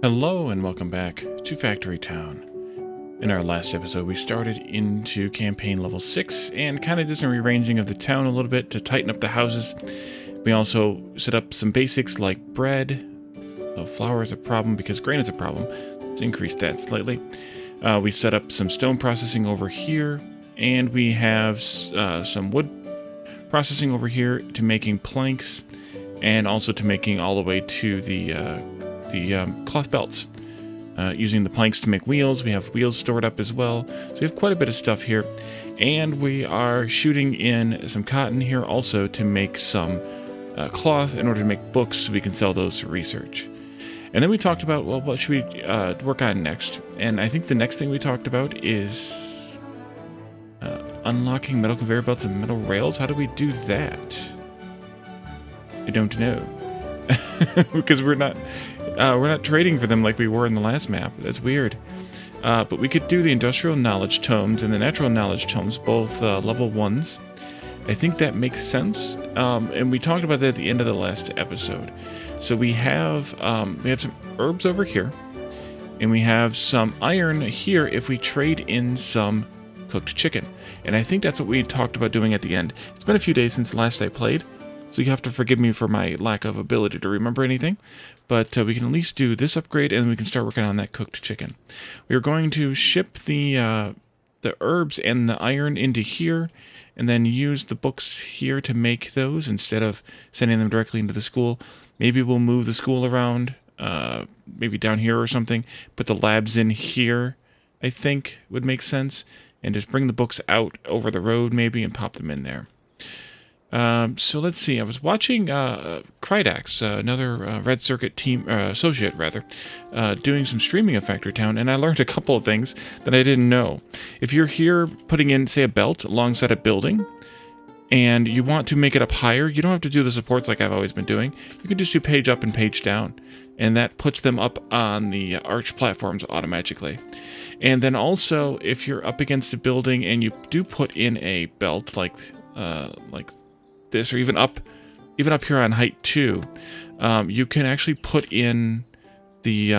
Hello and welcome back to Factory Town. In our last episode, we started into campaign level 6 and kind of did some rearranging of the town a little bit to tighten up the houses. We also set up some basics like bread. So flour is a problem because grain is a problem. Let's increase that slightly. We set up some stone processing over here, and we have some wood processing over here to making planks, and also to making all the way to the cloth belts. Using the planks to make wheels. We have wheels stored up as well. So we have quite a bit of stuff here. And we are shooting in some cotton here also to make some cloth in order to make books so we can sell those for research. And then we talked about, well, what should we work on next? And I think the next thing we talked about is unlocking metal conveyor belts and metal rails. How do we do that? I don't know. Because we're not trading for them like we were in the last map. That's weird. But we could do the industrial knowledge tomes and the natural knowledge tomes, both level 1s. I think that makes sense. And we talked about that at the end of the last episode. So we have some herbs over here, and we have some iron here if we trade in some cooked chicken. And I think that's what we talked about doing at the end. It's been a few days since last I played, so you have to forgive me for my lack of ability to remember anything. But we can at least do this upgrade, and we can start working on that cooked chicken. We are going to ship the herbs and the iron into here, and then use the books here to make those instead of sending them directly into the school. Maybe we'll move the school around, maybe down here or something. Put the labs in here, I think would make sense. And just bring the books out over the road maybe and pop them in there. So let's see. I was watching Krydax, another Red Circuit team associate, doing some streaming of Factory Town, and I learned a couple of things that I didn't know. If you're here putting in, say, a belt alongside a building, and you want to make it up higher, you don't have to do the supports like I've always been doing. You can just do page up and page down, and that puts them up on the arch platforms automatically. And then also, if you're up against a building and you do put in a belt like this, or even up here on height 2, you can actually put in the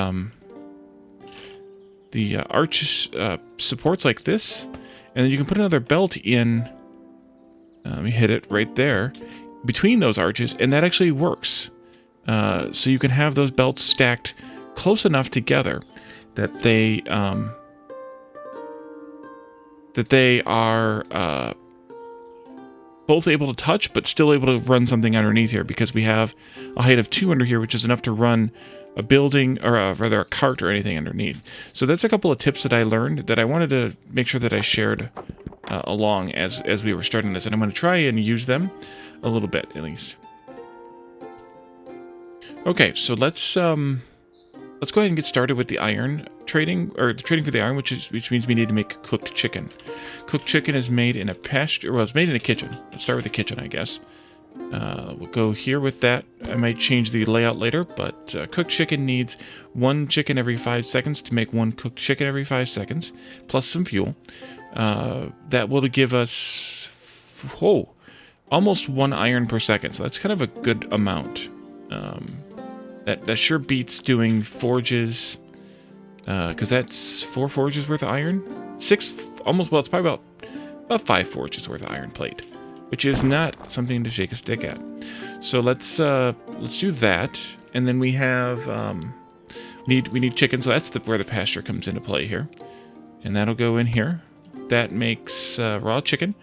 arch supports like this, and then you can put another belt in. Let me hit it right there between those arches, and that actually works. So you can have those belts stacked close enough together that they are both able to touch, but still able to run something underneath here, because we have a height of 2 under here, which is enough to run a building, or rather a cart or anything underneath. So that's a couple of tips that I learned that I wanted to make sure that I shared along as we were starting this, and I'm going to try and use them a little bit at least. Okay, so let's go ahead and get started with the iron trading, or the trading for the iron, which means we need to make cooked chicken. Cooked chicken is made in a pasture. Well, it's made in a kitchen. Let's start with the kitchen, I guess. We'll go here with that. I might change the layout later, but cooked chicken needs 1 chicken every 5 seconds to make 1 cooked chicken every 5 seconds, plus some fuel. That will give us almost 1 iron per second. So that's kind of a good amount. That sure beats doing forges, because that's 4 forges worth of iron. 6, almost. Well, it's probably about 5 forges worth of iron plate, which is not something to shake a stick at. So let's do that, and then we have we need chicken. So that's where the pasture comes into play here, and that'll go in here. That makes raw chicken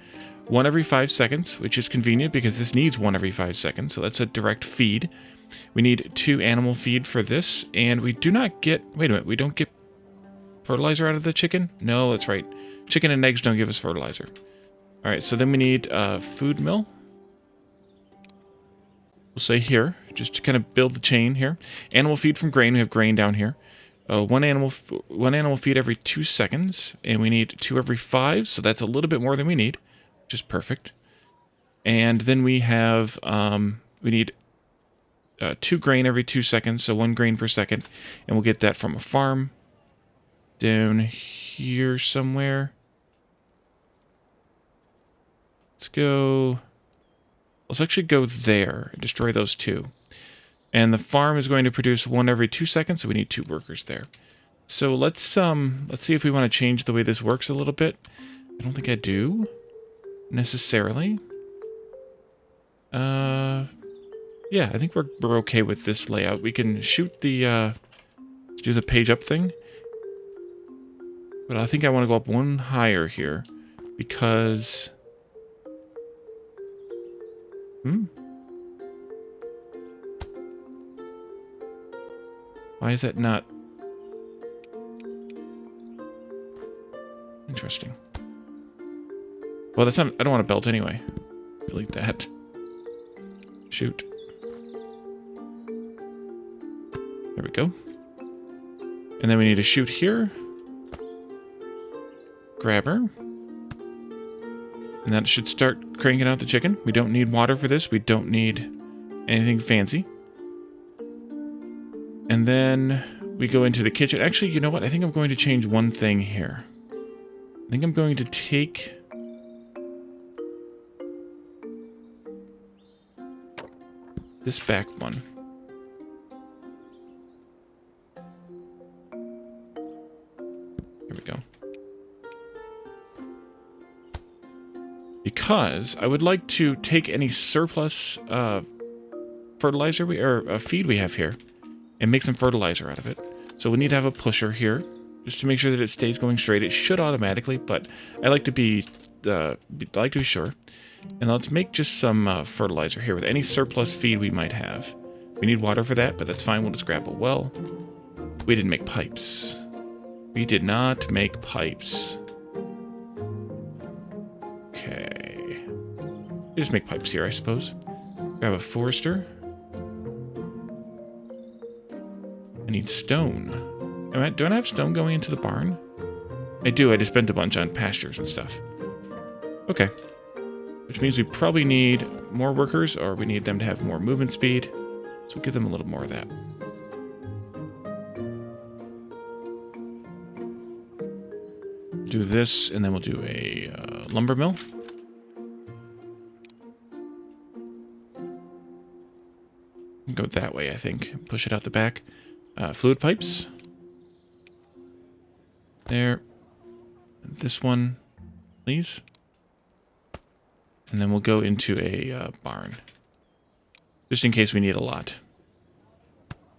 1 every 5 seconds, which is convenient because this needs 1 every 5 seconds. So that's a direct feed. We need 2 animal feed for this, and we do not get. Wait a minute, we don't get fertilizer out of the chicken? No, that's right. Chicken and eggs don't give us fertilizer. All right, so then we need food mill. We'll say here, just to kind of build the chain here. Animal feed from grain. We have grain down here. One animal feed every 2 seconds, and we need 2 every 5, so that's a little bit more than we need, which is perfect. And then we have we need 2 grain every 2 seconds, so 1 grain per second, and we'll get that from a farm down here somewhere. Let's actually go there and destroy those 2. And the farm is going to produce 1 every 2 seconds, so we need 2 workers there. So let's see if we want to change the way this works a little bit. I don't think I do, necessarily. Yeah, I think we're okay with this layout. We can shoot the, do the page up thing. But I think I want to go up 1 higher here, because... Why is that not... Interesting. Well, that's not... I don't want a belt anyway. Delete that. Shoot. There we go. And then we need to shoot here. Grab her. And that should start cranking out the chicken. We don't need water for this. We don't need anything fancy. And then we go into the kitchen. Actually, you know what? I think I'm going to change one thing here. I think I'm going to take... this back one. There we go. Because I would like to take any surplus fertilizer or feed we have here and make some fertilizer out of it. So we need to have a pusher here just to make sure that it stays going straight. It should automatically, but I like to be sure. And let's make just some fertilizer here with any surplus feed we might have. We need water for that, but that's fine. We'll just grab a well. We didn't make pipes. We did not make pipes. Okay. We just make pipes here, I suppose. Grab a forester. I need stone. Do I have stone going into the barn? I do. I just spent a bunch on pastures and stuff. Okay. Which means we probably need more workers, or we need them to have more movement speed. So we'll give them a little more of that. Do this, and then we'll do a lumber mill. Go that way, I think. Push it out the back. Fluid pipes. There. This one, please. And then we'll go into a barn. Just in case we need a lot.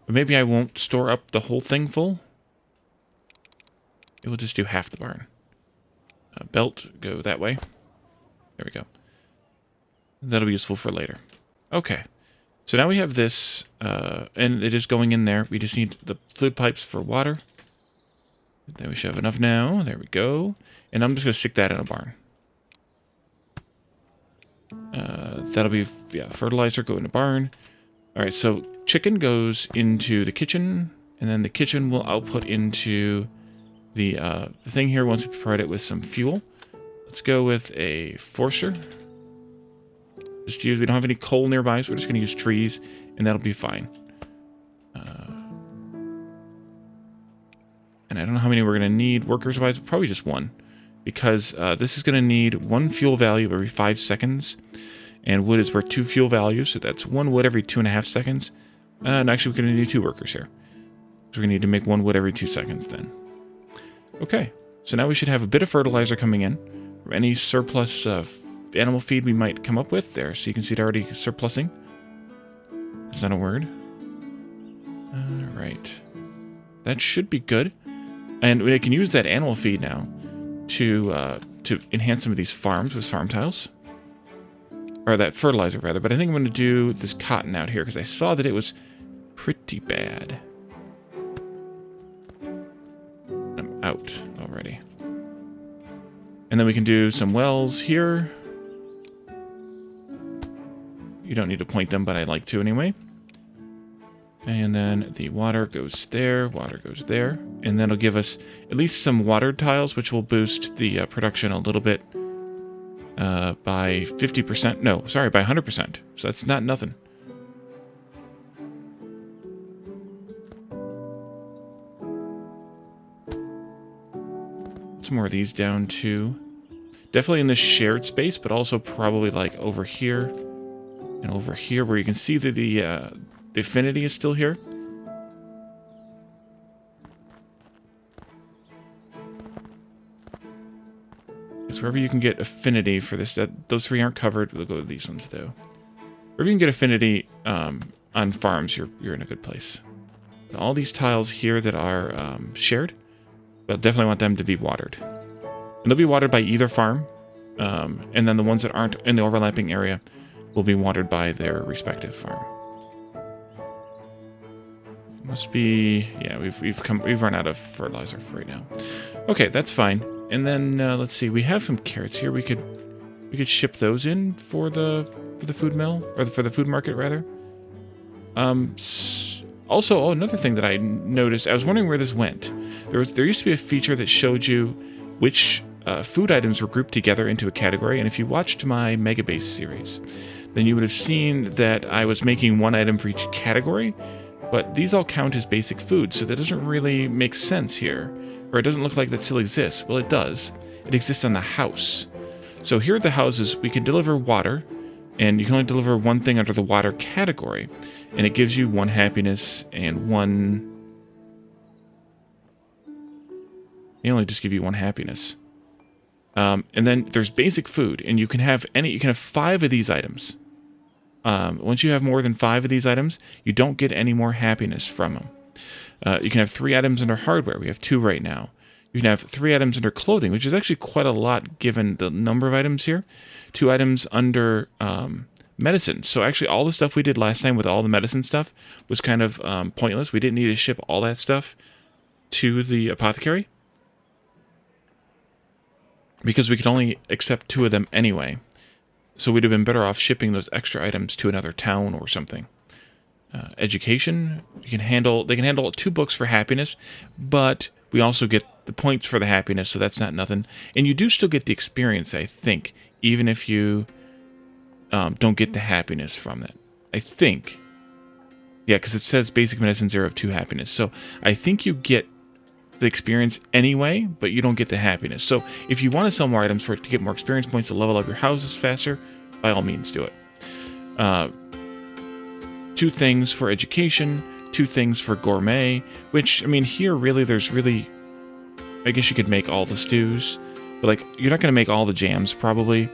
But maybe I won't store up the whole thing full. We'll just do half the barn. Belt, go that way. There we go. That'll be useful for later. Okay. So now we have this, and it is going in there. We just need the fluid pipes for water. Then we should have enough now. There we go. And I'm just going to stick that in a barn. That'll be, yeah, fertilizer, go in a barn. All right, so chicken goes into the kitchen, and then the kitchen will output into the thing here once we provide it with some fuel. Let's go with a forester. Just use, we don't have any coal nearby, so we're just going to use trees, and that'll be fine. And I don't know how many we're going to need workers-wise, probably just 1. Because this is going to need 1 fuel value every 5 seconds. And wood is worth 2 fuel values, so that's 1 wood every 2.5 seconds. And actually, we're going to need 2 workers here. So we're going to need to make 1 wood every 2 seconds then. Okay, so now we should have a bit of fertilizer coming in. From any surplus animal feed we might come up with there. So you can see it already surplusing. Is that a word? Alright. That should be good. And we can use that animal feed now to enhance some of these farms with farm tiles. Or that fertilizer, rather. But I think I'm going to do this cotton out here, because I saw that it was pretty bad. I'm out already. And then we can do some wells here. You don't need to point them, but I like to anyway. And then the water goes there, water goes there. And then it'll give us at least some water tiles, which will boost the production a little bit by 50%. No, sorry, by 100%. So that's not nothing. Some more of these down too. Definitely in this shared space, but also probably like over here and over here, where you can see that The affinity is still here. It's wherever you can get affinity for this. Those 3 aren't covered. We'll go to these ones, though. Wherever you can get affinity on farms, you're in a good place. All these tiles here that are shared, but definitely want them to be watered. And they'll be watered by either farm, and then the ones that aren't in the overlapping area will be watered by their respective farm. Must be, yeah, we've run out of fertilizer for right now. Okay, that's fine. And then let's see, we have some carrots here. We could ship those in for the food mill, or for the food market rather. Also, another thing that I noticed, I was wondering where this went. There used to be a feature that showed you which food items were grouped together into a category, and if you watched my Mega Base series, then you would have seen that I was making one item for each category, but these all count as basic food, so that doesn't really make sense here, or it doesn't look like that still exists. Well, it does. It exists on the house. So here at the houses, we can deliver water, and you can only deliver one thing under the water category, and it gives you 1 happiness and 1... They only just give you 1 happiness. And then there's basic food, and you can have 5 of these items. Once you have more than 5 of these items, you don't get any more happiness from them. You can have 3 items under hardware. We have 2 right now. You can have 3 items under clothing, which is actually quite a lot given the number of items here. 2 items under medicine. So actually all the stuff we did last time with all the medicine stuff was kind of pointless. We didn't need to ship all that stuff to the apothecary, because we could only accept 2 of them anyway. So we'd have been better off shipping those extra items to another town or something. Education, they can handle 2 books for happiness, but we also get the points for the happiness, so that's not nothing. And you do still get the experience, I think, even if you don't get the happiness from that. I think. Yeah, because it says basic medicine 0 of 2 happiness. So I think you get the experience anyway, but you don't get the happiness. So if you want to sell more items for it to get more experience points to level up your houses faster, by all means do it. 2 things for education, 2 things for gourmet, which, I mean, here really, I guess you could make all the stews, but like, you're not going to make all the jams probably.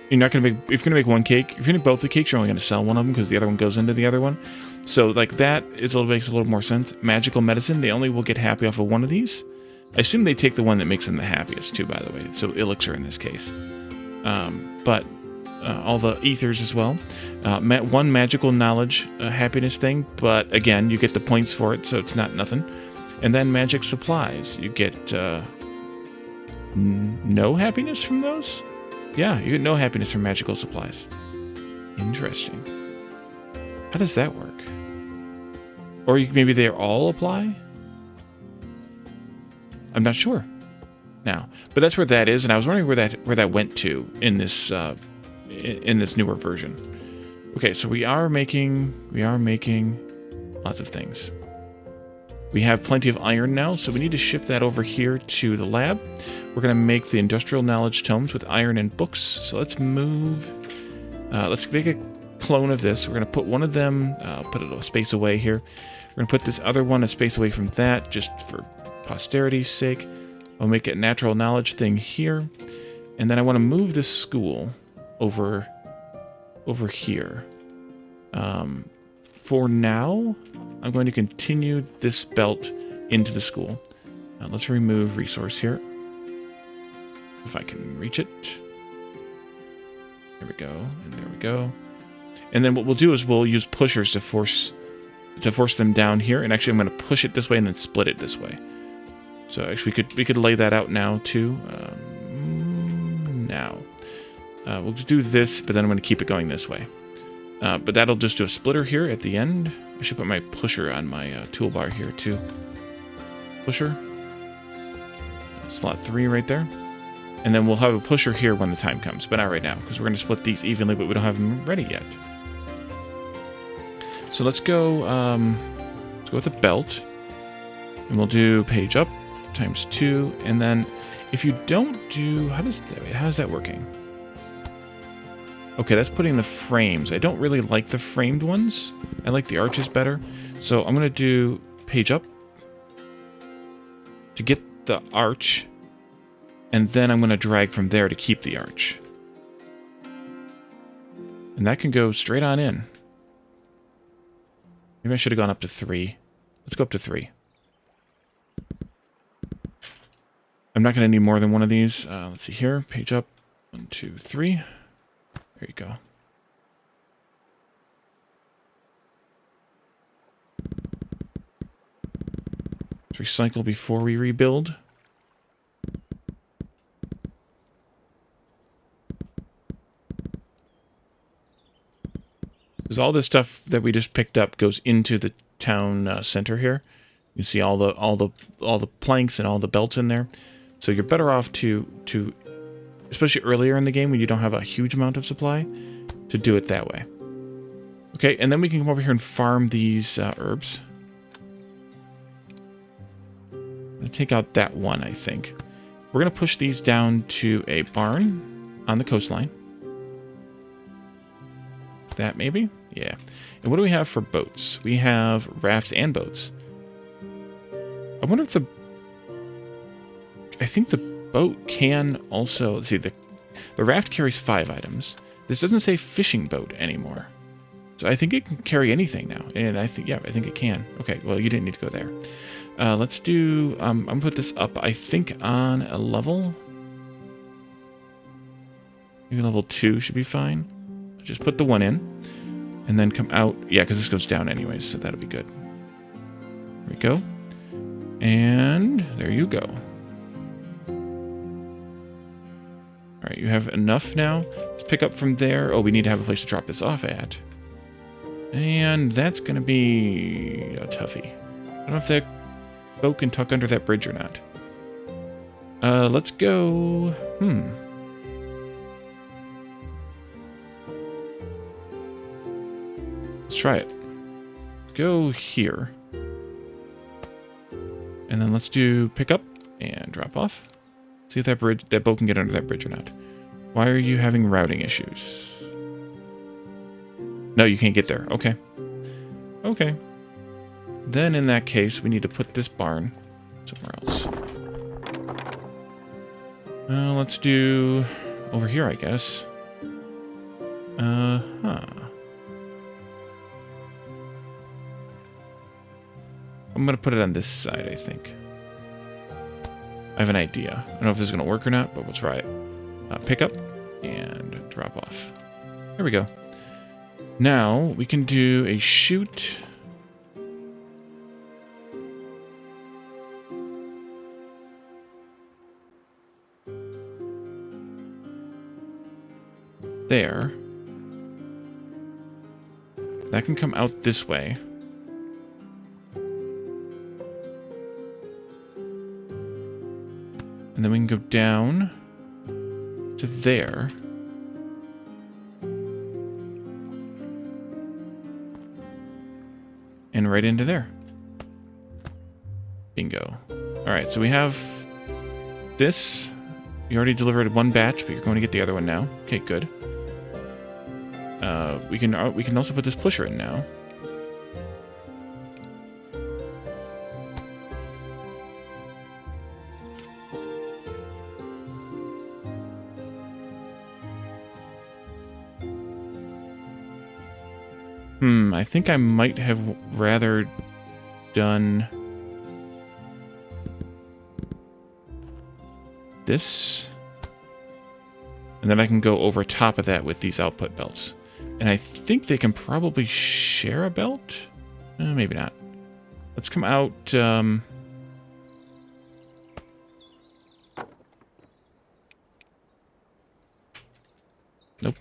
You're not going to make, if you're going to make 1 cake, if you're going to make both the cakes, you're only going to sell one of them because the other one goes into the other one. So like that makes a little more sense. Magical medicine, they only will get happy off of 1 of these. I assume they take the one that makes them the happiest too, by the way. So elixir in this case. But all the ethers as well. 1 magical knowledge happiness thing, but again, you get the points for it, so it's not nothing. And then magic supplies. You get no happiness from those? Yeah, you get no happiness from magical supplies. Interesting. How does that work? Or maybe they all apply? I'm not sure now, but that's where that is, and I was wondering where that went to in this newer version. Okay, so we are making lots of things. We have plenty of iron now, so we need to ship that over here to the lab. We're going to make the industrial knowledge tomes with iron and books. So let's move. Let's make a clone of this. We're going to put one of them, put it a space away here. We're going to put this other one a space away from that, just for posterity's sake. I'll make a natural knowledge thing here. And then I want to move this school over here. For now, I'm going to continue this belt into the school. Let's remove resource here. If I can reach it. There we go, and there we go. And then what we'll do is we'll use pushers to force them down here. And actually, I'm going to push it this way and then split it this way. So actually, we could lay that out now too. We'll do this, but then I'm going to keep it going this way. But that'll just do a splitter here at the end. I should put my pusher on my toolbar here too. Pusher. Slot 3 right there. And then we'll have a pusher here when the time comes, but not right now, because we're going to split these evenly, but we don't have them ready yet. So let's go with a belt. And we'll do page up times 2. And then if you don't do... How's that working? Okay, that's putting the frames. I don't really like the framed ones. I like the arches better. So I'm going to do page up to get the arch, and then I'm going to drag from there to keep the arch. And that can go straight on in. Maybe I should have gone up to 3. Let's go up to 3. I'm not going to need more than one of these. Let's see here. Page up. 1, 2, 3. There you go. Let's recycle before we rebuild. Because all this stuff that we just picked up goes into the town center here. You see all the planks and all the belts in there. So you're better off to especially earlier in the game when you don't have a huge amount of supply, to do it that way. Okay, and then we can come over here and farm these herbs. I'm going to take out that one, I think. We're going to push these down to a barn on the coastline. That maybe? Yeah. And what do we have for boats? We have rafts and boats. I wonder if I think the boat can also... Let's see, the raft carries 5 items. This doesn't say fishing boat anymore. So I think it can carry anything now. And I think, yeah, I think it can. Okay, well, you didn't need to go there. Let's do... I'm going to put this up, I think, on a level. Maybe level 2 should be fine. Just put the 1 in. And then come out. Yeah, because this goes down anyways, so that'll be good. There we go. And there you go. Alright, you have enough now. Let's pick up from there. Oh, we need to have a place to drop this off at. And that's going to be a toughie. I don't know if that boat can tuck under that bridge or not. Let's go... Let's try it. Go here. And then let's do pick up and drop off. See if that boat can get under that bridge or not. Why are you having routing issues? No, you can't get there. Okay. Okay. Then in that case, we need to put this barn somewhere else. Let's do over here, I guess. I'm going to put it on this side, I think. I have an idea. I don't know if this is going to work or not, but let's try it. Pick up and drop off. There we go. Now we can do a chute. There. That can come out this way. And then we can go down to there. And right into there. Bingo. Alright, so we have this. You already delivered 1 batch, but you're going to get the other one now. Okay, good. We can also put this pusher in now. I think I might have rather done this. And then I can go over top of that with these output belts. And I think they can probably share a belt? Maybe not. Let's come out... Nope.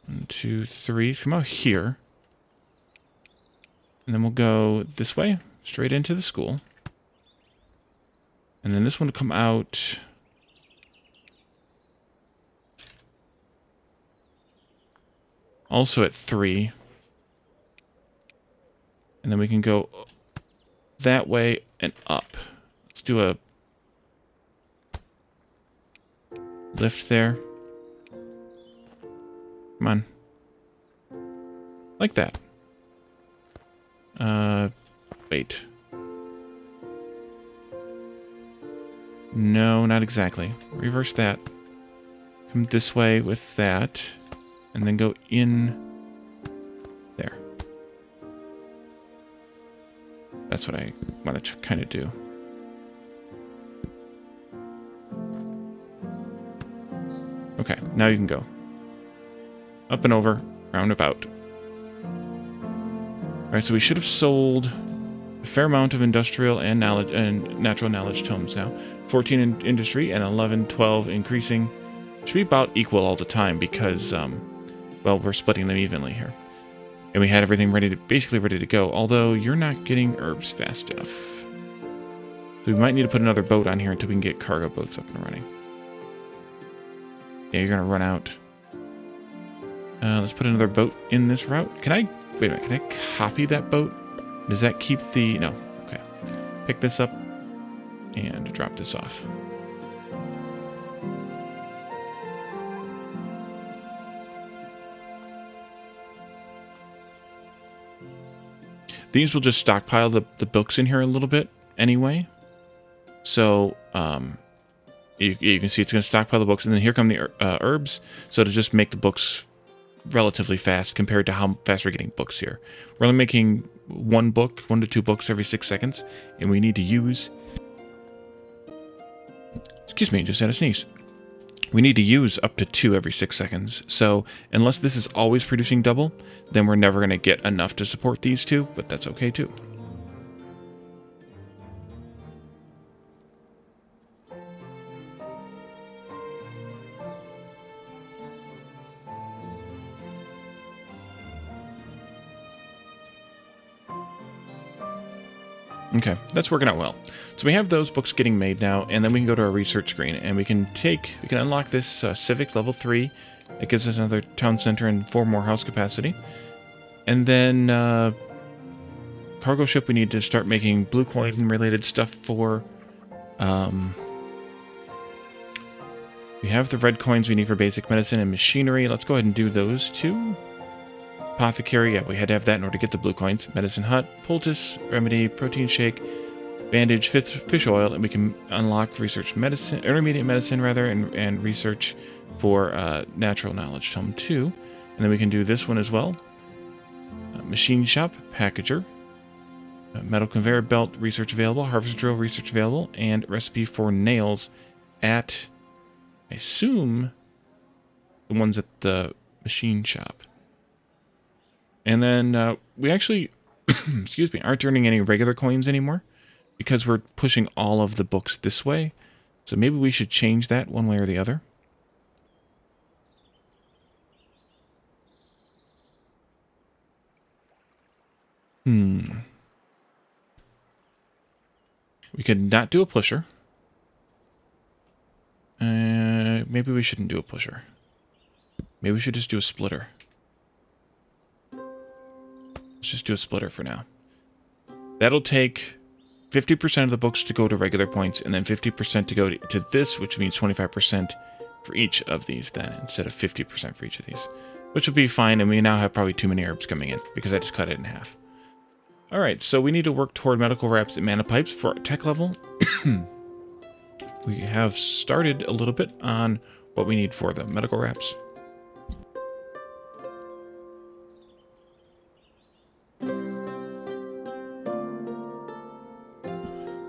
1, 2, 3. Come out here. And then we'll go this way, straight into the school. And then this one will come out... also at 3. And then we can go that way and up. Let's do a lift there. Come on. Like that. Wait. No, not exactly. Reverse that. Come this way with that. And then go in there. That's what I want to kind of do. Okay, now you can go. Up and over, round about. Alright, so we should have sold a fair amount of industrial and knowledge and natural knowledge tomes now. 14 in industry and 11, 12 increasing. Should be about equal all the time because, well, we're splitting them evenly here. And we had everything basically ready to go, although you're not getting herbs fast enough. So we might need to put another boat on here until we can get cargo boats up and running. Yeah, you're gonna run out. Let's put another boat in this route. Can I, wait a minute, can I copy that boat? Does that keep the, no, okay. Pick this up and drop this off. These will just stockpile the books in here a little bit anyway. So, you can see it's going to stockpile the books, and then here come the herbs, so to just make the books relatively fast compared to how fast we're getting books here. We're only making one to two books every 6 seconds, and we need to use... Excuse me, just had a sneeze. We need to use up to 2 every 6 seconds, so unless this is always producing double, then we're never going to get enough to support these two, but that's okay too. Okay, that's working out well. So we have those books getting made now, and then we can go to our research screen, and we can unlock this Civic level 3. It gives us another town center and 4 more house capacity. And then cargo ship, we need to start making blue coin related stuff for. We have the red coins we need for basic medicine and machinery. Let's go ahead and do those two. Apothecary, yeah, we had to have that in order to get the blue coins. Medicine hut, poultice, remedy, protein shake, bandage, fish oil, and we can unlock research medicine, intermediate medicine rather, and research for natural knowledge tome 2. And then we can do this one as well. Machine shop, packager, metal conveyor belt, research available, harvest drill, research available, and recipe for nails at, I assume, the ones at the machine shop. And then we actually, excuse me, aren't earning any regular coins anymore because we're pushing all of the books this way. So maybe we should change that one way or the other. We could not do a pusher. Maybe we shouldn't do a pusher. Maybe we should just do a splitter. Let's just do a splitter for now. That'll take 50% of the books to go to regular points, and then 50% to go to this, which means 25% for each of these then, instead of 50% for each of these. Which will be fine, and we now have probably too many herbs coming in, because I just cut it in half. Alright, so we need to work toward medical wraps and mana pipes for our tech level. We have started a little bit on what we need for the medical wraps.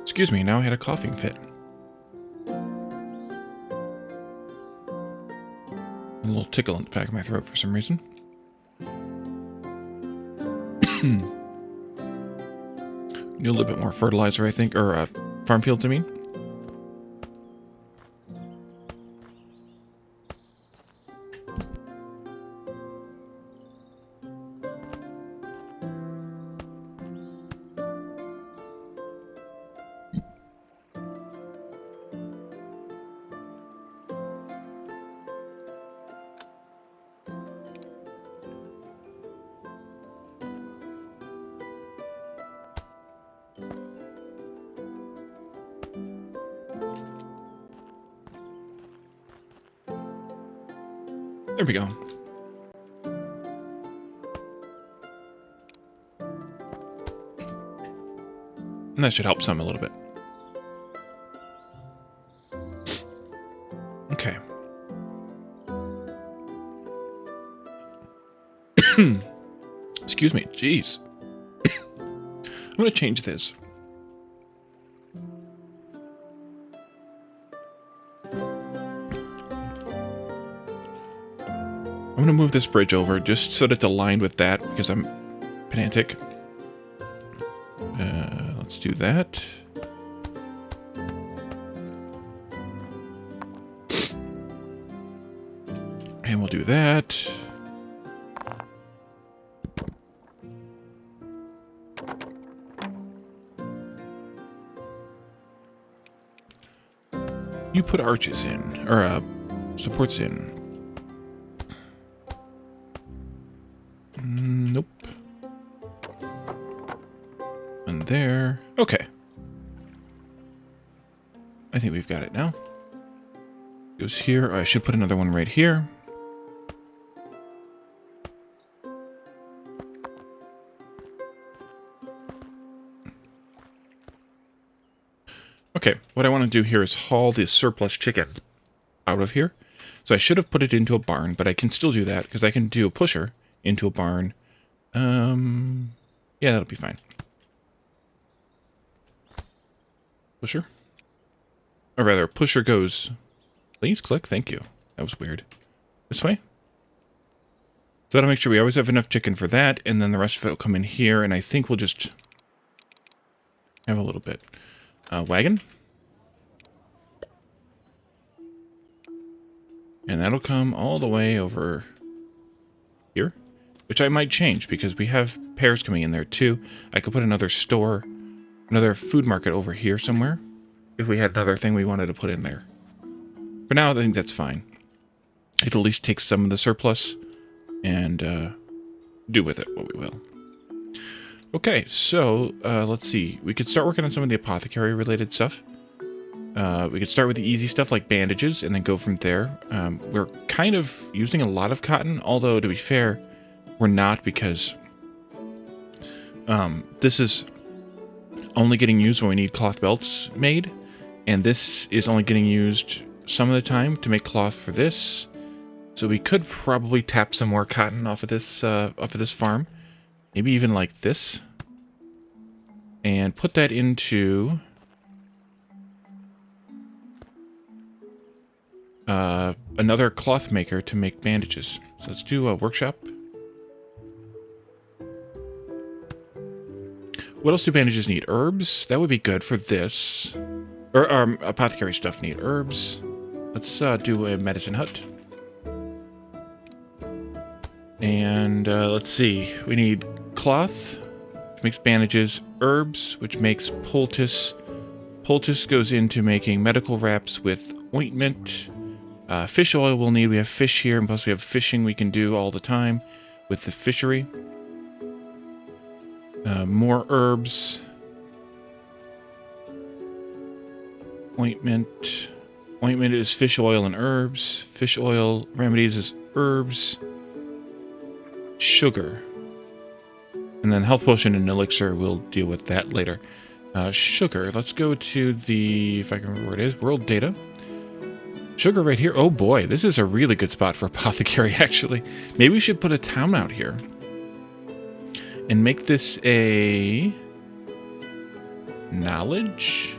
Excuse me, now I had a coughing fit. A little tickle in the back of my throat for some reason. Need a little bit more fertilizer, I think, or farm fields, I mean. There we go. And that should help some a little bit. Okay. Excuse me. Jeez. I'm going to change this. I'm going to move this bridge over just so that it's aligned with that because I'm pedantic. Let's do that. And we'll do that. You put arches in, or supports in. Nope. And there. Okay. I think we've got it now. Goes here. I should put another one right here. Okay, what I want to do here is haul the surplus chicken out of here. So I should have put it into a barn, but I can still do that because I can do a pusher into a barn. Yeah, that'll be fine. Pusher? Or rather, pusher goes... Please click, thank you. That was weird. This way? So that'll make sure we always have enough chicken for that, and then the rest of it will come in here, and I think we'll just have a little bit. Wagon. And that'll come all the way over here, which I might change because we have pears coming in there too. I could put another store, another food market over here somewhere if we had another thing we wanted to put in there. For now, I think that's fine. It'll at least take some of the surplus and do with it what we will. Okay, so let's see. We could start working on some of the apothecary related stuff. We could start with the easy stuff like bandages and then go from there. We're kind of using a lot of cotton, although to be fair, we're not because this is only getting used when we need cloth belts made. And this is only getting used some of the time to make cloth for this. So we could probably tap some more cotton off of this farm. Maybe even like this. And put that into another cloth maker to make bandages. So let's do a workshop. What else do bandages need? Herbs? That would be good for this. Or apothecary stuff need herbs. Let's do a medicine hut. And let's see. We need cloth, which makes bandages. Herbs, which makes poultice. Poultice goes into making medical wraps with ointment. Fish oil we'll need. We have fish here, and plus we have fishing we can do all the time with the fishery. More herbs. Ointment. Ointment is fish oil and herbs. Fish oil remedies is herbs. Sugar. And then health potion and elixir, we'll deal with that later. Sugar. Let's go to the, if I can remember where it is, world data. Sugar right here. Oh boy, this is a really good spot for apothecary, actually. Maybe we should put a town out here. And make this a... knowledge?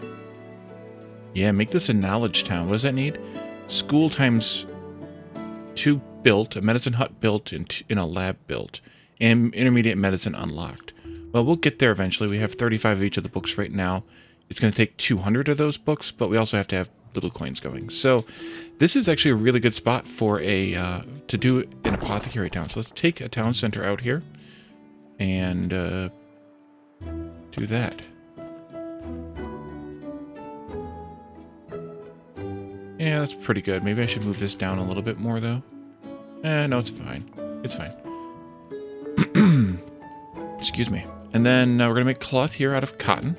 Yeah, make this a knowledge town. What does that need? School times 2 built, a medicine hut built, and a lab built. And intermediate medicine unlocked. Well, we'll get there eventually. We have 35 of each of the books right now. It's going to take 200 of those books, but we also have to have the blue coins going. So this is actually a really good spot for a to do an apothecary town. So let's take a town center out here and do that. Yeah, that's pretty good. Maybe I should move this down a little bit more, though. No, it's fine. It's fine. Excuse me. And then we're going to make cloth here out of cotton.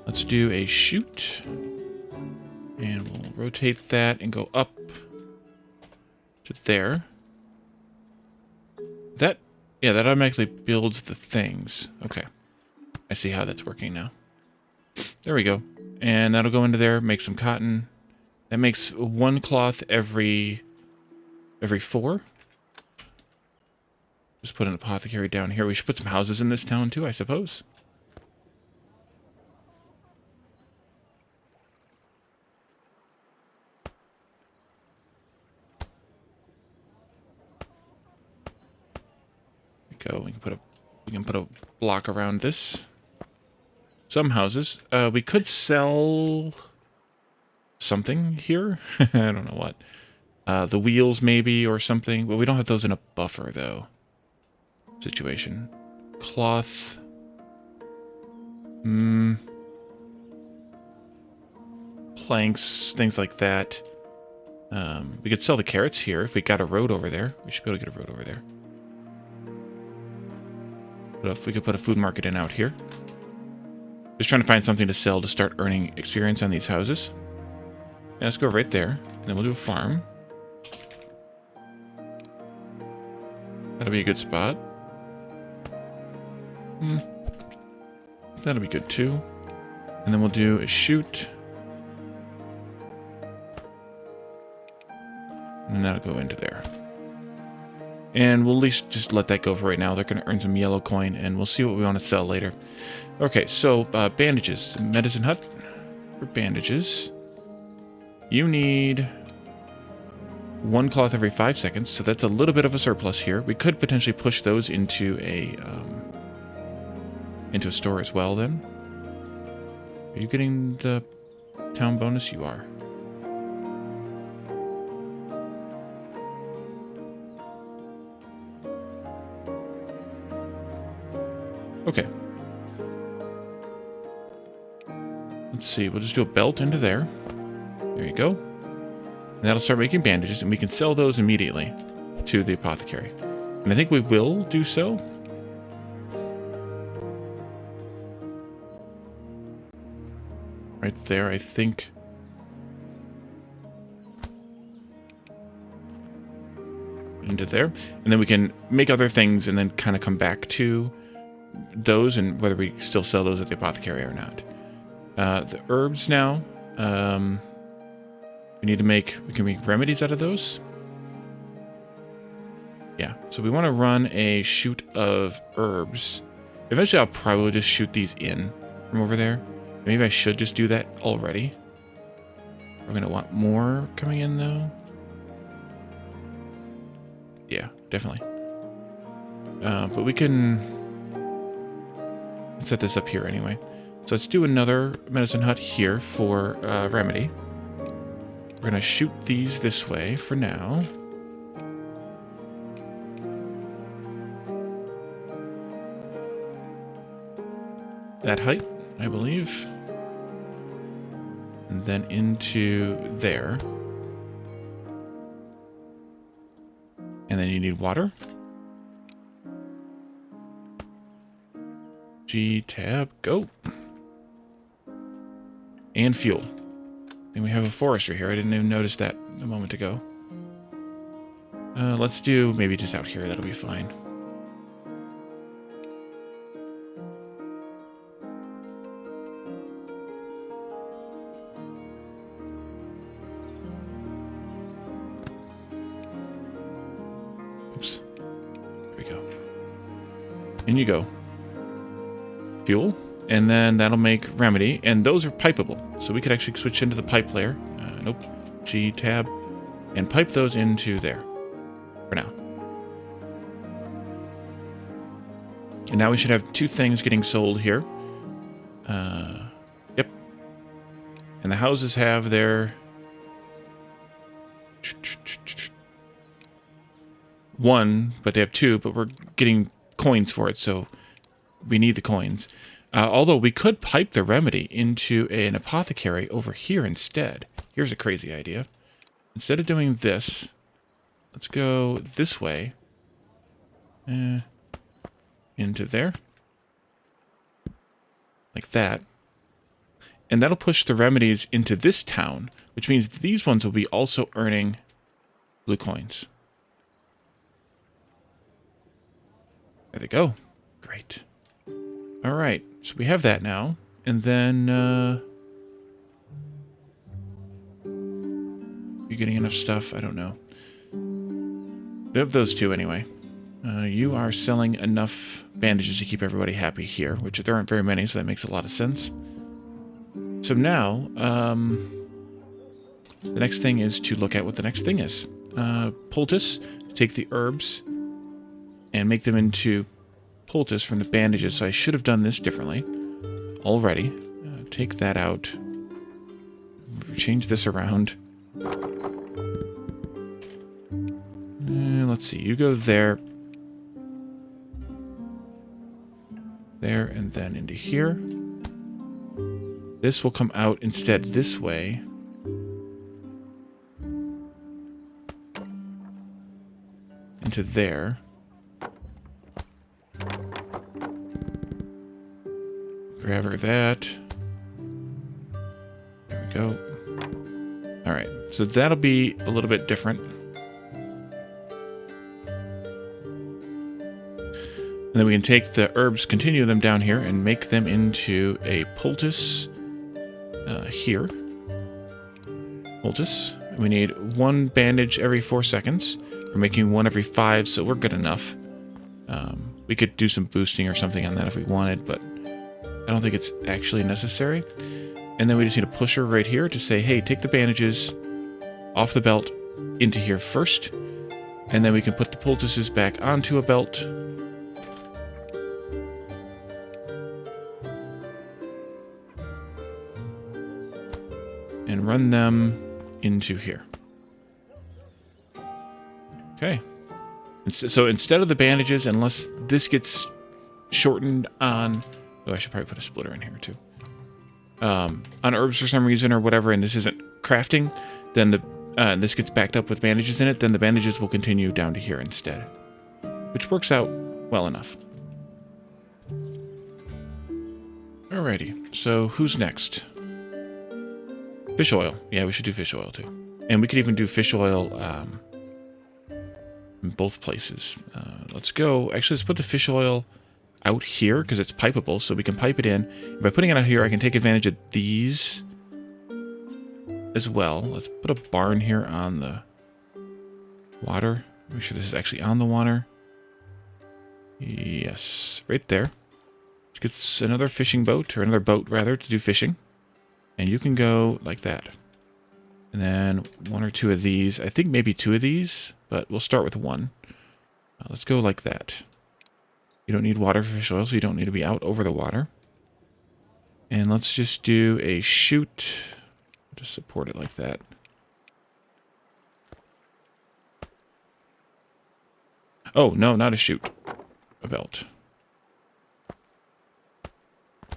Let's do a chute. And we'll rotate that and go up to there. That, yeah, that automatically builds the things. Okay. I see how that's working now. There we go. And that'll go into there, make some cotton. That makes one cloth every 4. Just put an apothecary down here. We should put some houses in this town too, I suppose. There we go. We can put a block around this. Some houses. We could sell something here. I don't know what. The wheels maybe or something. Well, we don't have those in a buffer though. Situation. Cloth. Planks, things like that. We could sell the carrots here if we got a road over there. We should be able to get a road over there. But if we could put a food market in out here. Just trying to find something to sell to start earning experience on these houses. Yeah, let's go right there. And then we'll do a farm. That'll be a good spot. That'll be good too. And then we'll do a shoot. And that'll go into there. And we'll at least just let that go for right now. They're going to earn some yellow coin, and we'll see what we want to sell later. Okay, so bandages. Medicine hut for bandages. You need 1 cloth every 5 seconds, so that's a little bit of a surplus here. We could potentially push those into a store as well then. Are you getting the town bonus? You are. Okay. Let's see, we'll just do a belt into there. There you go. And that'll start making bandages, and we can sell those immediately to the apothecary. And I think we will do so. Right there, I think. Into there. And then we can make other things and then kind of come back to those and whether we still sell those at the apothecary or not. The herbs now. We can make remedies out of those. Yeah, so we want to run a shoot of herbs. Eventually I'll probably just shoot these in from over there. Maybe I should just do that already. We're going to want more coming in though. Yeah, definitely. But we can set this up here anyway. So let's do another medicine hut here for remedy. We're going to shoot these this way for now. That height, I believe. And then into there. And then you need water. G tab, go. And fuel. And we have a forester here. I didn't even notice that a moment ago. Let's do maybe just out here. That'll be fine. Oops. There we go. In you go. Fuel. And then that'll make remedy. And those are pipeable. So we could actually switch into the pipe layer. Nope. G tab. And pipe those into there. For now. And now we should have 2 things getting sold here. Yep. And the houses have their... 1, but they have 2, but we're getting coins for it, so we need the coins. Although we could pipe the remedy into an apothecary over here instead. Here's a crazy idea. Instead of doing this, let's go this way. Into there. Like that. And that'll push the remedies into this town, which means these ones will be also earning blue coins. There they go. Great. Alright, so we have that now. And then, you getting enough stuff? I don't know. We have those two anyway. You are selling enough bandages to keep everybody happy here, which there aren't very many, so that makes a lot of sense. So now, the next thing is to look at what the next thing is. Poultice, take the herbs and make them into poultice from the bandages. So I should have done this differently already. Take that out. Change this around. Let's see, you go there. There, and then into here. This will come out instead this way. Into there. Grab her that. There we go. Alright, so that'll be a little bit different. And then we can take the herbs, continue them down here, and make them into a poultice here. Poultice. We need one bandage every 4 seconds. We're making one every 5, so we're good enough. We could do some boosting or something on that if we wanted, but I don't think it's actually necessary. And then we just need a pusher right here to say, hey, take the bandages off the belt into here first. And then we can put the poultices back onto a belt. And run them into here. Okay. So instead of the bandages, unless this gets shortened on... Oh, I should probably put a splitter in here too. On herbs for some reason or whatever, and this isn't crafting, then this gets backed up with bandages in it, then the bandages will continue down to here instead. Which works out well enough. Alrighty, so who's next? Fish oil. Yeah, we should do fish oil too. And we could even do fish oil in both places. Let's go. Actually, let's put the fish oil out here because it's pipeable, so we can pipe it in. And by putting it out here, I can take advantage of these as well. Let's put a barn here on the water. Make sure this is actually on the water. Yes, right there. Let's get another fishing boat, or another boat rather, to do fishing. And you can go like that. And then 1 or 2 of these. I think maybe 2 of these, but we'll start with 1. Let's go like that. You don't need water for fish oil, so you don't need to be out over the water. And let's just do a chute. Just support it like that. Oh, no, not a chute. A belt.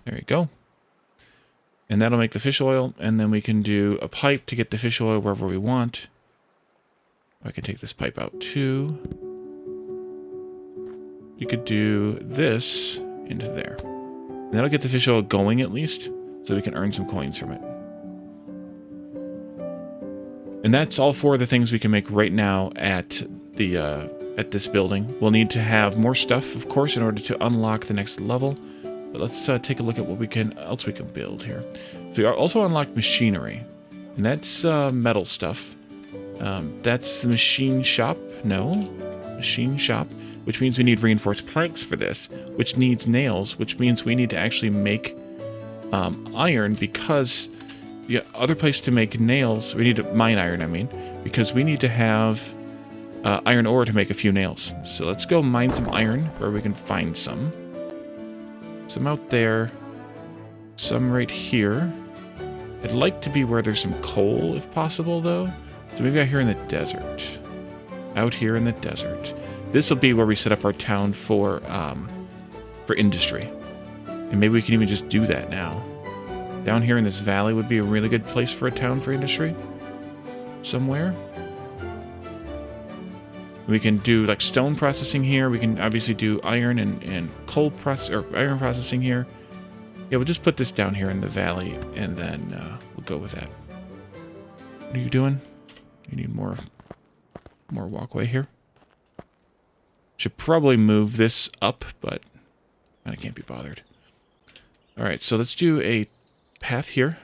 There you go. And that'll make the fish oil, and then we can do a pipe to get the fish oil wherever we want. I can take this pipe out too. You could do this into there. And that'll get the fish oil going at least, so we can earn some coins from it. And that's all 4 of the things we can make right now at the at this building. We'll need to have more stuff, of course, in order to unlock the next level. But let's take a look at what else we can build here. So we also unlock machinery, and that's metal stuff. That's the machine shop. No, machine shop, which means we need reinforced planks for this, which needs nails, which means we need to actually make iron, because the other place to make nails, we need to mine iron, I mean, because we need to have iron ore to make a few nails. So let's go mine some iron where we can find some. Some out there, some right here. I'd like to be where there's some coal, if possible, though. So maybe out here in the desert. Out here in the desert. This will be where we set up our town for industry. And maybe we can even just do that now. Down here in this valley would be a really good place for a town for industry. Somewhere. We can do like stone processing here. We can obviously do iron and coal iron processing here. Yeah, we'll just put this down here in the valley, and then we'll go with that. What are you doing? You need more walkway here. Should probably move this up, but I can't be bothered. All right, so let's do a path here.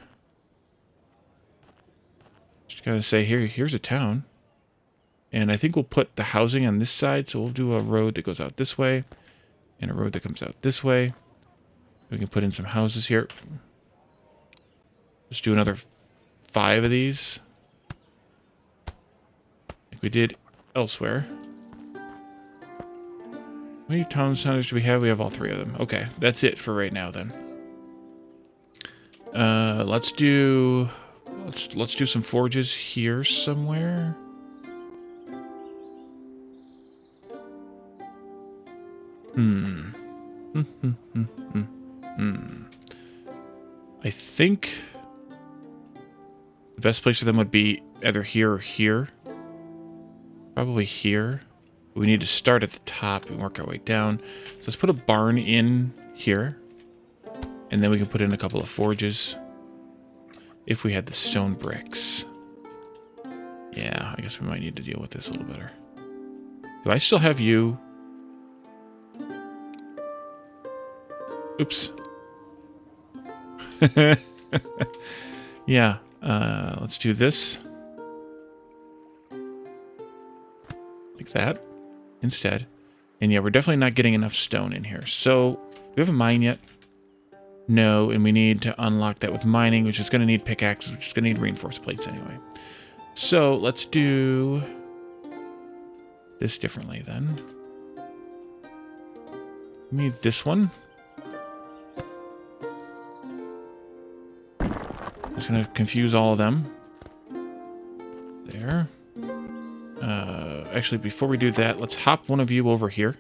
Just gotta say, here's a town. And I think we'll put the housing on this side, so we'll do a road that goes out this way, and a road that comes out this way. We can put in some houses here. Let's do another 5 of these, like we did elsewhere. How many town centers do we have? We have all 3 of them. Okay, that's it for right now then. Let's do some forges here somewhere. I think the best place for them would be either here or here. Probably here. We need to start at the top and work our way down. So let's put a barn in here. And then we can put in a couple of forges. If we had the stone bricks. Yeah, I guess we might need to deal with this a little better. Do I still have you? Oops. Yeah, let's do this. Like that. Instead. And yeah, we're definitely not getting enough stone in here. So, do we have a mine yet? No, and we need to unlock that with mining, which is going to need pickaxes, which is going to need reinforced plates anyway. So, let's do this differently then. We need this one. Just going to confuse all of them. There. Actually, before we do that, let's hop one of you over here.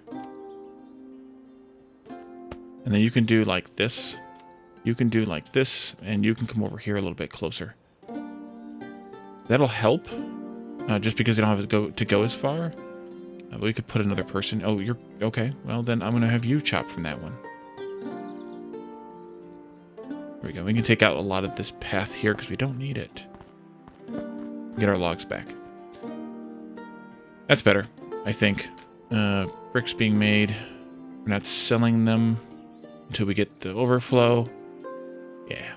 And then you can do like this. You can do like this, and you can come over here a little bit closer. That'll help, just because they don't have to go as far. But we could put another person. Oh, you're okay. Well, then I'm going to have you chop from that one. There we go. We can take out a lot of this path here because we don't need it. Get our logs back. That's better, I think. Bricks being made. We're not selling them until we get the overflow. Yeah.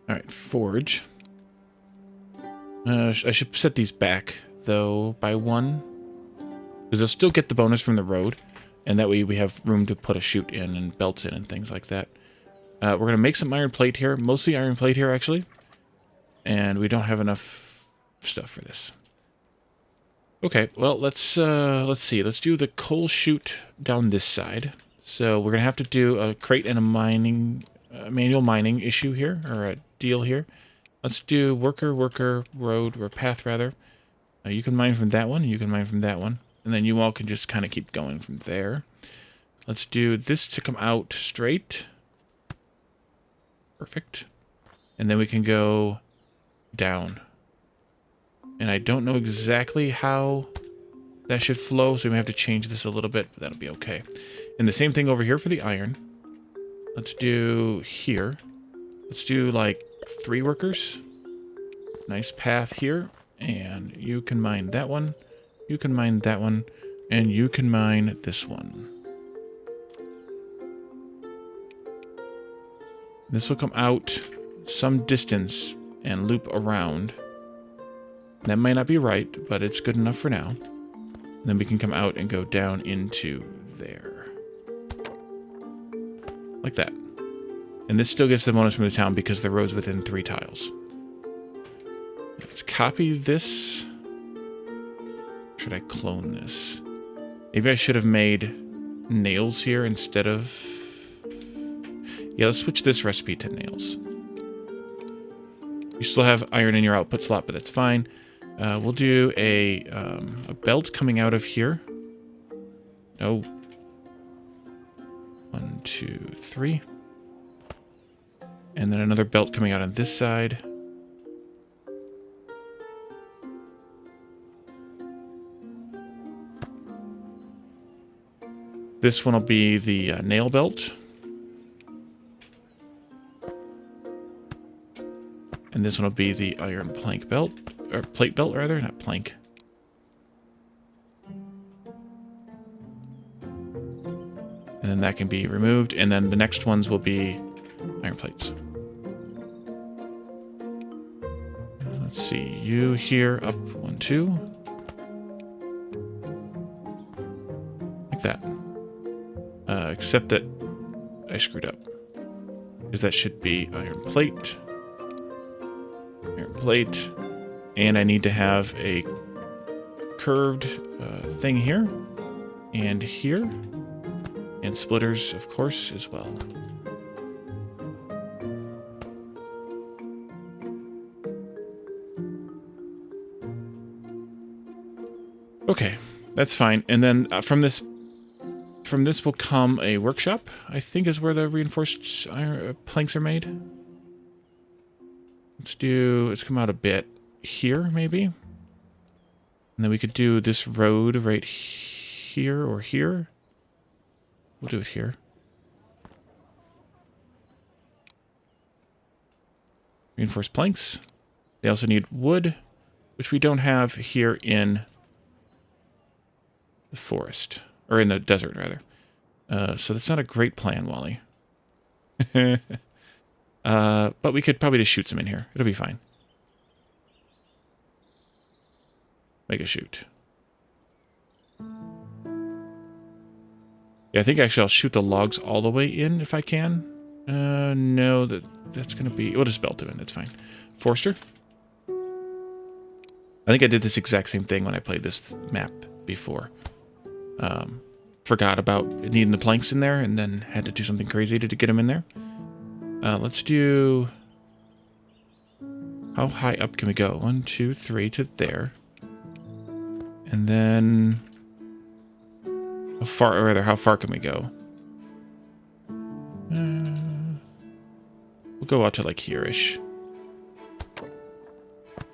Alright, forge. I should set these back, though, by 1. Because they'll still get the bonus from the road. And that way we have room to put a chute in and belts in and things like that. We're going to make some iron plate here. Mostly iron plate here, actually. And we don't have enough stuff for this. Okay, well, let's see. Let's do the coal chute down this side. So we're going to have to do a crate and a manual mining issue here, or a deal here. Let's do worker, road, or path, rather. You can mine from that one, you can mine from that one. And then you all can just kind of keep going from there. Let's do this to come out straight. Perfect. And then we can go down. And I don't know exactly how that should flow, so we may have to change this a little bit, but that'll be okay. And the same thing over here for the iron. Let's do here. Let's do like 3 workers. Nice path here. And you can mine that one. You can mine that one. And you can mine this one. This will come out some distance and loop around. That might not be right, but it's good enough for now. And then we can come out and go down into there. Like that. And this still gets the bonus from the town because the road's within 3 tiles. Let's copy this. Should I clone this? Maybe I should have made nails here instead of... Yeah, let's switch this recipe to nails. You still have iron in your output slot, but that's fine. We'll do a belt coming out of here. No. 1, 2, 3. And then another belt coming out on this side. This one will be the nail belt. And this one will be the iron plank belt. or plate belt rather, not plank. And then that can be removed, and then the next ones will be iron plates. Let's see, you here, up 1, 2. Like that. Except that I screwed up. Because that should be iron plate, and I need to have a curved thing here, and here, and splitters, of course, as well. Okay, that's fine. And then from this will come a workshop, I think is where the reinforced iron planks are made. Let's come out a bit here, maybe. And then we could do this road right here or here. We'll do it here. Reinforced planks. They also need wood, which we don't have here in the forest. Or in the desert, rather. So that's not a great plan, Wally. But we could probably just shoot some in here. It'll be fine. Make a shoot. Yeah, I think actually I'll shoot the logs all the way in if I can. No, that's going to be... We'll just belt them in. It's fine. Forster. I think I did this exact same thing when I played this map before. Forgot about needing the planks in there and then had to do something crazy to get them in there. Let's do... How high up can we go? 1, 2, 3 to there. And then... How far, or rather, how far can we go? We'll go out to like here-ish.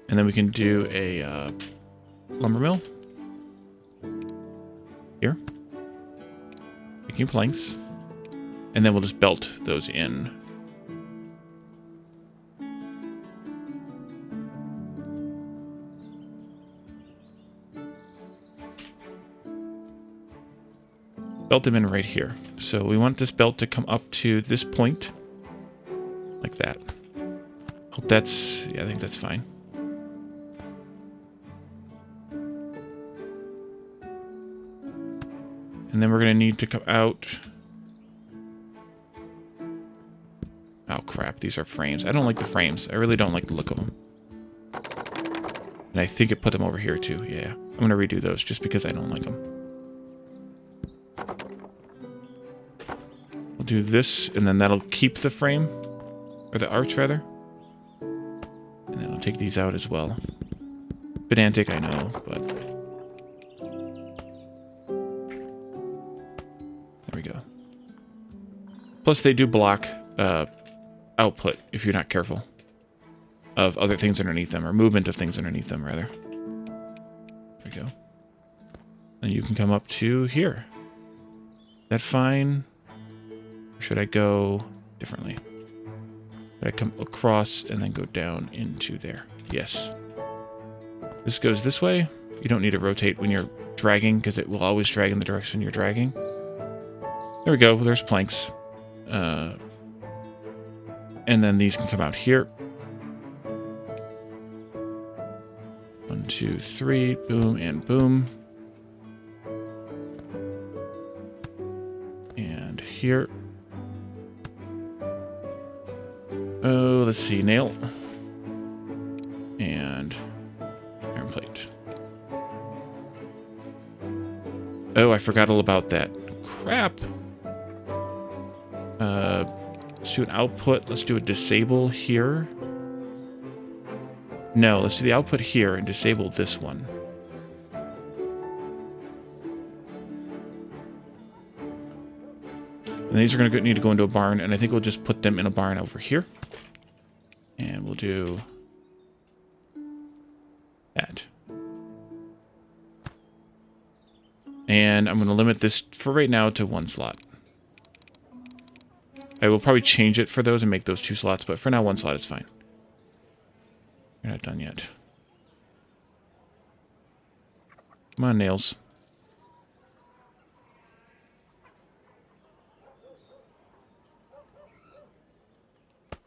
And then we can do a lumber mill. Here. Making planks. And then we'll just belt those in. Belt them in right here. So we want this belt to come up to this point. Like that. Hope that's... Yeah, I think that's fine. And then we're going to need to come out... Oh, crap. These are frames. I don't like the frames. I really don't like the look of them. And I think it put them over here, too. Yeah. I'm going to redo those just because I don't like them. We'll do this, and then that'll keep the frame. Or the arch, rather. And then I'll take these out as well. Pedantic, I know, but... There we go. Plus, they do block output, if you're not careful, of other things underneath them, or movement of things underneath them, rather. There we go. And you can come up to here. Is that fine? Or should I go differently? Should I come across and then go down into there? Yes. This goes this way. You don't need to rotate when you're dragging, because it will always drag in the direction you're dragging. There we go. There's planks. And then these can come out here. 1, 2, 3. Boom and boom. And here. Oh, let's see. Nail. And iron plate. Oh, I forgot all about that. Crap. Let's do an output. Let's do a disable here. No, let's do the output here and disable this one. And these are going to need to go into a barn, and I think we'll just put them in a barn over here. And we'll do that. And I'm going to limit this for right now to 1 slot. I will probably change it for those and make those 2 slots, but for now 1 slot is fine. We're not done yet. Come on, nails.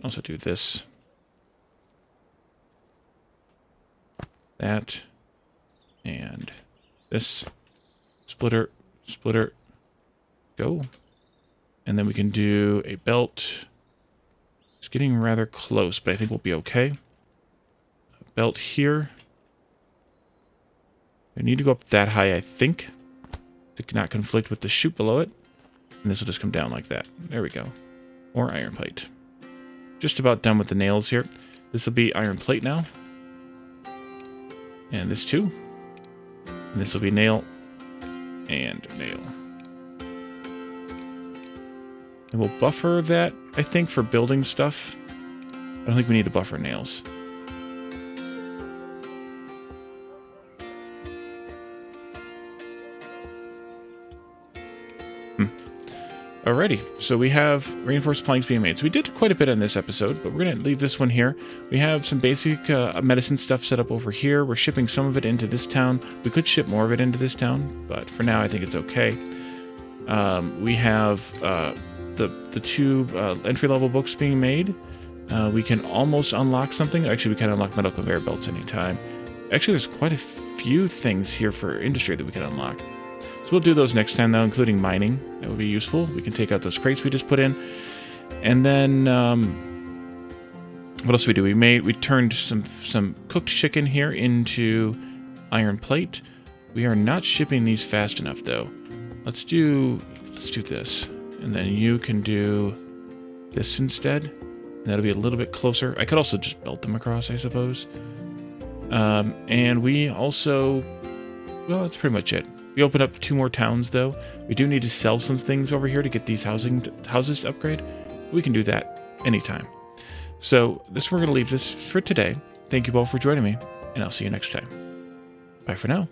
Also do this. That. And this. Splitter. Splitter. Go. And then we can do a belt. It's getting rather close, but I think we'll be okay. A belt here. I need to go up that high, I think, to not conflict with the chute below it. And this will just come down like that. There we go. More iron plate. Just about done with the nails here. This will be iron plate now. And this too. And this will be nail and nail. And we'll buffer that, I think, for building stuff. I don't think we need to buffer nails. Alrighty, so we have reinforced planks being made. So we did quite a bit on this episode, but we're going to leave this one here. We have some basic medicine stuff set up over here. We're shipping some of it into this town. We could ship more of it into this town, but for now I think it's okay. We have the two entry-level books being made. We can almost unlock something. Actually, we can unlock metal conveyor belts anytime. Actually, there's quite a few things here for industry that we can unlock. So we'll do those next time, though, including mining. That would be useful. We can take out those crates we just put in. And then, what else did we do? We turned some cooked chicken here into iron plate. We are not shipping these fast enough, though. Let's do this. And then you can do this instead. And that'll be a little bit closer. I could also just belt them across, I suppose. And we also... Well, that's pretty much it. We opened up 2 more towns, though. We do need to sell some things over here to get these houses to upgrade. We can do that anytime. So we're going to leave this for today. Thank you all for joining me, and I'll see you next time. Bye for now.